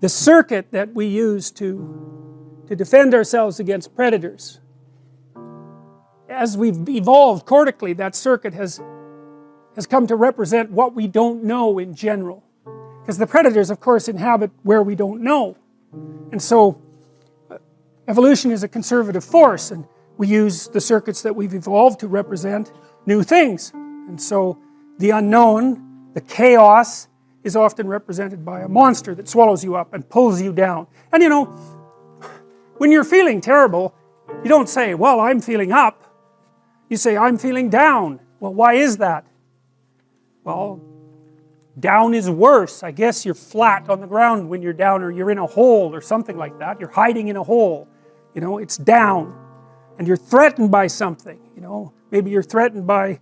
the circuit that we use to defend ourselves against predators. As we've evolved cortically, that circuit has come to represent what we don't know in general. Because the predators, of course, inhabit where we don't know. And so, evolution is a conservative force, and we use the circuits that we've evolved to represent new things. And so, the unknown, the chaos, is often represented by a monster that swallows you up and pulls you down. And you know, when you're feeling terrible, you don't say, well, I'm feeling up. You say, I'm feeling down. Well, why is that? Well, down is worse. I guess you're flat on the ground when you're down, or you're in a hole or something like that. You're hiding in a hole. You know, it's down. And you're threatened by something. You know, maybe you're threatened by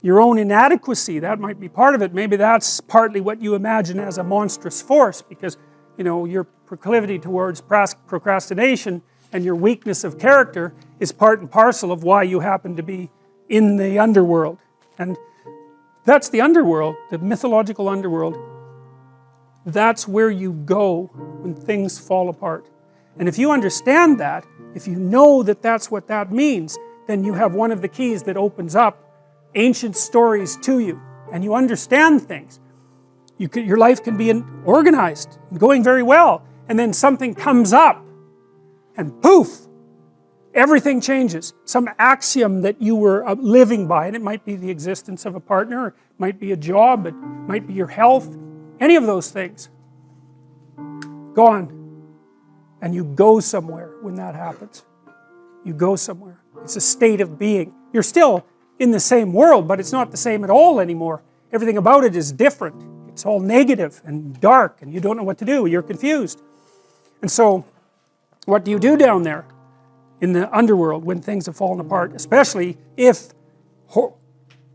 your own inadequacy. That might be part of it. Maybe that's partly what you imagine as a monstrous force, because, you know, your proclivity towards procrastination and your weakness of character is part and parcel of why you happen to be in the underworld. And that's the underworld, the mythological underworld. That's where you go when things fall apart. And if you understand that, if you know that that's what that means, then you have one of the keys that opens up ancient stories to you, and you understand things. Your life can be organized and going very well, and then something comes up, and poof, everything changes. Some axiom that you were living by, and it might be the existence of a partner, it might be a job, it might be your health, any of those things, gone. And you go somewhere when that happens. You go somewhere. It's a state of being. You're still in the same world, but it's not the same at all anymore. Everything about it is different. It's all negative and dark, and you don't know what to do. You're confused. And so, what do you do down there in the underworld when things have fallen apart? Especially if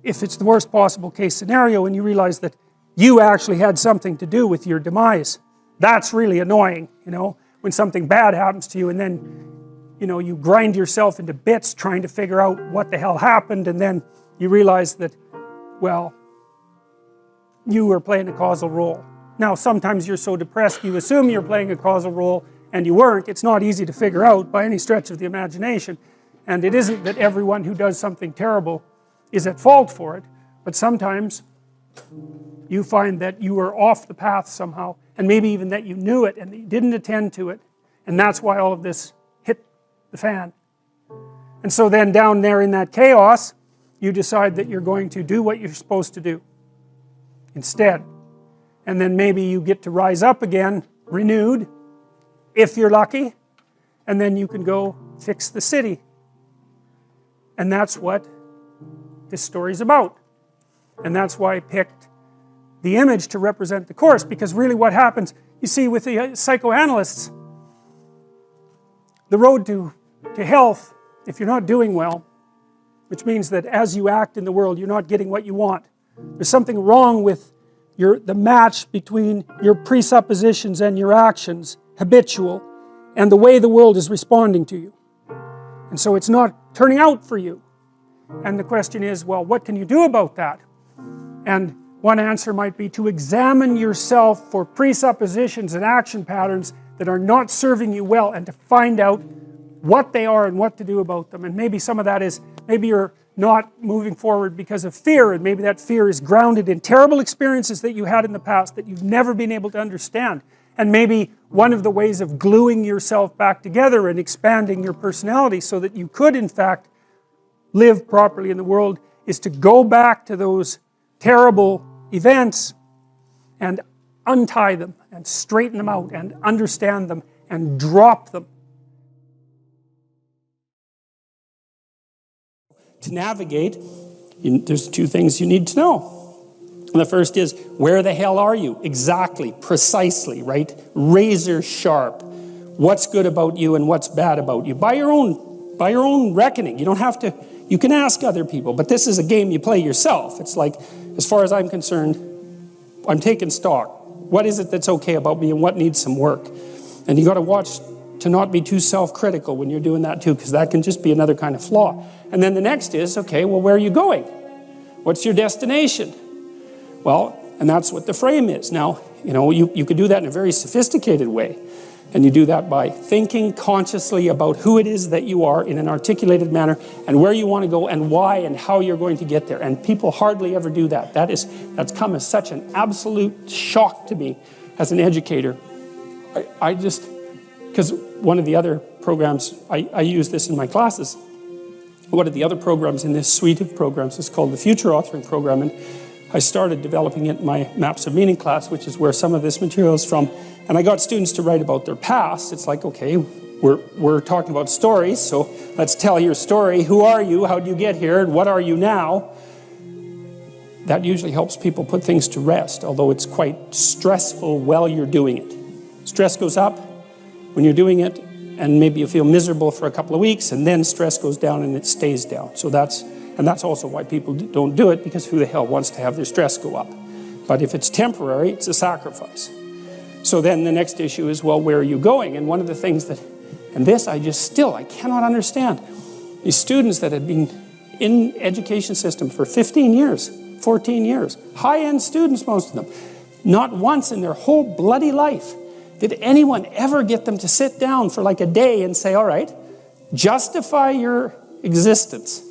it's the worst possible case scenario and you realize that you actually had something to do with your demise. That's really annoying, you know, when something bad happens to you and then, you know, you grind yourself into bits trying to figure out what the hell happened, and then you realize that, well, you were playing a causal role. Now, sometimes you're so depressed you assume you're playing a causal role, and you weren't. It's not easy to figure out by any stretch of the imagination. And it isn't that everyone who does something terrible is at fault for it, but sometimes you find that you were off the path somehow, and maybe even that you knew it and that you didn't attend to it, and that's why all of this hit the fan. And so then down there in that chaos, you decide that you're going to do what you're supposed to do instead. And then maybe you get to rise up again, renewed, if you're lucky, and then you can go fix the city. And that's what this story's about. And that's why I picked the image to represent the course, because really what happens, you see, with the psychoanalysts, the road to health, if you're not doing well, which means that as you act in the world, you're not getting what you want. There's something wrong with the match between your presuppositions and your actions, habitual, and the way the world is responding to you. And so it's not turning out for you. And the question is, well, what can you do about that? And one answer might be to examine yourself for presuppositions and action patterns that are not serving you well, and to find out what they are and what to do about them. And maybe some of that is, maybe you're not moving forward because of fear, and maybe that fear is grounded in terrible experiences that you had in the past that you've never been able to understand. And maybe one of the ways of gluing yourself back together and expanding your personality so that you could in fact live properly in the world is to go back to those terrible events and untie them and straighten them out and understand them and drop them. To navigate, there's two things you need to know. And the first is, where the hell are you? Exactly, precisely, right? Razor sharp. What's good about you and what's bad about you? By your own reckoning. You don't have to, you can ask other people, but this is a game you play yourself. It's like, as far as I'm concerned, I'm taking stock. What is it that's okay about me and what needs some work? And you got to watch to not be too self-critical when you're doing that too, because that can just be another kind of flaw. And then the next is, okay, well, where are you going? What's your destination? Well, and that's what the frame is. Now, You know, you could do that in a very sophisticated way. And you do that by thinking consciously about who it is that you are in an articulated manner and where you want to go and why and how you're going to get there. And people hardly ever do that. That's come as such an absolute shock to me as an educator. Because one of the other programs, I use this in my classes. One of the other programs in this suite of programs is called the Future Authoring Program. And I started developing it in my Maps of Meaning class, which is where some of this material is from. And I got students to write about their past. It's like, okay, we're talking about stories, so let's tell your story. Who are you? How did you get here? And what are you now? That usually helps people put things to rest, although it's quite stressful while you're doing it. Stress goes up when you're doing it, and maybe you feel miserable for a couple of weeks, and then stress goes down and it stays down. So that's also why people don't do it, because who the hell wants to have their stress go up? But if it's temporary, it's a sacrifice. So then the next issue is, well, where are you going? And one of the things that, and this I cannot understand. These students that had been in education system for 15 years, 14 years, high-end students, most of them, not once in their whole bloody life did anyone ever get them to sit down for like a day and say, all right, justify your existence.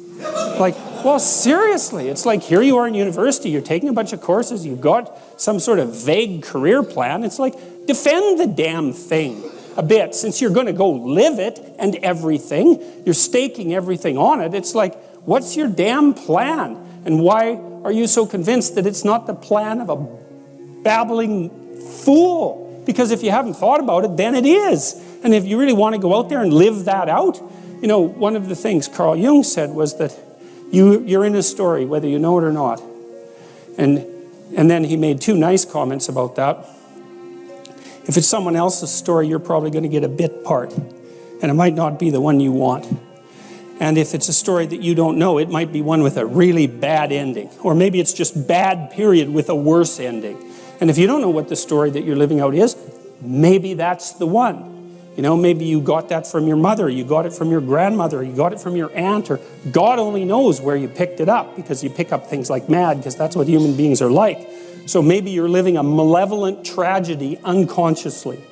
Like, well, seriously, it's like here you are in university, you're taking a bunch of courses, you've got some sort of vague career plan. It's like, defend the damn thing a bit, since you're going to go live it and everything. You're staking everything on it. It's like, what's your damn plan? And why are you so convinced that it's not the plan of a babbling fool? Because if you haven't thought about it, then it is. And if you really want to go out there and live that out, you know, one of the things Carl Jung said was that you're in a story, whether you know it or not. And then he made two nice comments about that. If it's someone else's story, you're probably going to get a bit part. And it might not be the one you want. And if it's a story that you don't know, it might be one with a really bad ending. Or maybe it's just bad, period, with a worse ending. And if you don't know what the story that you're living out is, maybe that's the one. You know, maybe you got that from your mother, you got it from your grandmother, you got it from your aunt, or God only knows where you picked it up, because you pick up things like mad, because that's what human beings are like. So maybe you're living a malevolent tragedy unconsciously.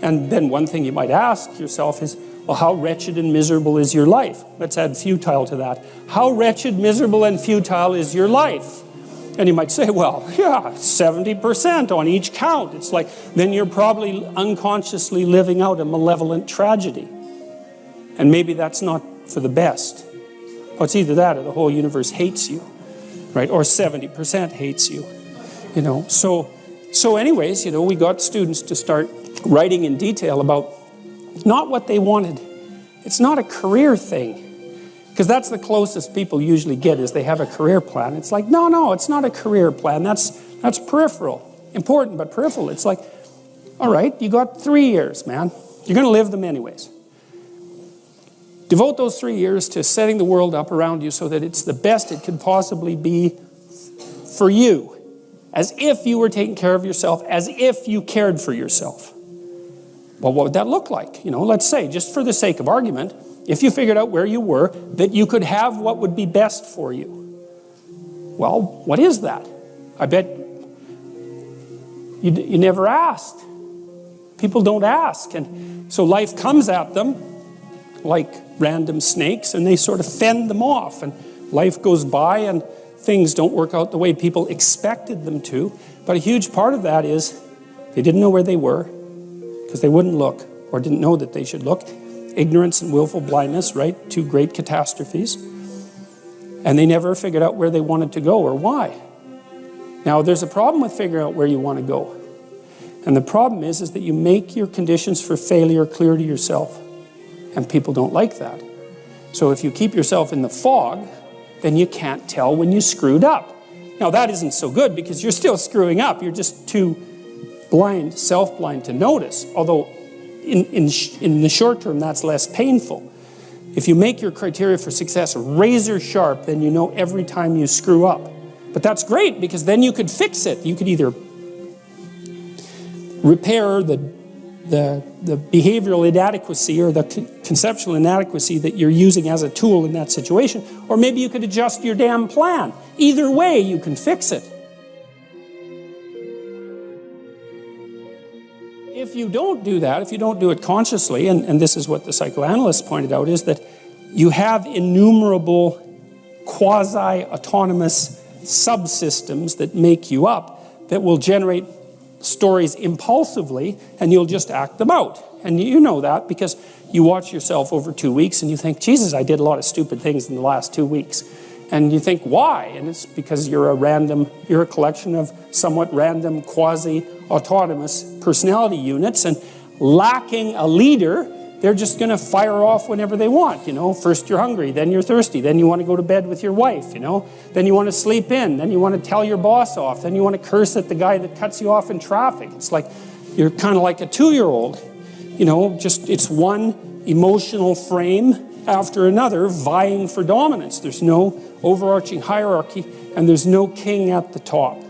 And then one thing you might ask yourself is, well, how wretched and miserable is your life? Let's add futile to that. How wretched, miserable, and futile is your life? And you might say, well, yeah, 70% on each count. It's like, then you're probably unconsciously living out a malevolent tragedy. And maybe that's not for the best. Well, it's either that or the whole universe hates you, right? Or 70% hates you, you know. So anyways, you know, we got students to start writing in detail about not what they wanted. It's not a career thing. Because that's the closest people usually get, is they have a career plan. It's like, no, it's not a career plan. That's peripheral. Important, but peripheral. It's like, all right, you got 3 years, man. You're going to live them anyways. Devote those 3 years to setting the world up around you so that it's the best it could possibly be for you. As if you were taking care of yourself, as if you cared for yourself. Well, what would that look like? You know, let's say, just for the sake of argument, if you figured out where you were, that you could have what would be best for you. Well, what is that? I bet you never asked. People don't ask. And so life comes at them like random snakes, and they sort of fend them off. And life goes by, and things don't work out the way people expected them to. But a huge part of that is they didn't know where they were because they wouldn't look, or didn't know that they should look. Ignorance and willful blindness, right? Two great catastrophes. And they never figured out where they wanted to go or why. Now, there's a problem with figuring out where you want to go. And the problem is that you make your conditions for failure clear to yourself. And people don't like that. So if you keep yourself in the fog, then you can't tell when you screwed up. Now, that isn't so good because you're still screwing up. You're just too blind, self-blind to notice. Although in the short term, that's less painful. If you make your criteria for success razor sharp, then you know every time you screw up. But that's great, because then you could fix it. You could either repair the behavioral inadequacy or the conceptual inadequacy that you're using as a tool in that situation, or maybe you could adjust your damn plan. Either way, you can fix it. you don't do that, if you don't do it consciously, and this is what the psychoanalyst pointed out, is that you have innumerable quasi-autonomous subsystems that make you up that will generate stories impulsively, and you'll just act them out. And you know that because you watch yourself over 2 weeks and you think, Jesus, I did a lot of stupid things in the last 2 weeks. And you think, why? And it's because you're a collection of somewhat random quasi-autonomous personality units, and lacking a leader, they're just going to fire off whenever they want, you know. First you're hungry, then you're thirsty, then you want to go to bed with your wife, you know. Then you want to sleep in, then you want to tell your boss off, then you want to curse at the guy that cuts you off in traffic. It's like, you're kind of like a 2-year-old, you know, just it's one emotional frame after another vying for dominance. There's no overarching hierarchy, and there's no king at the top.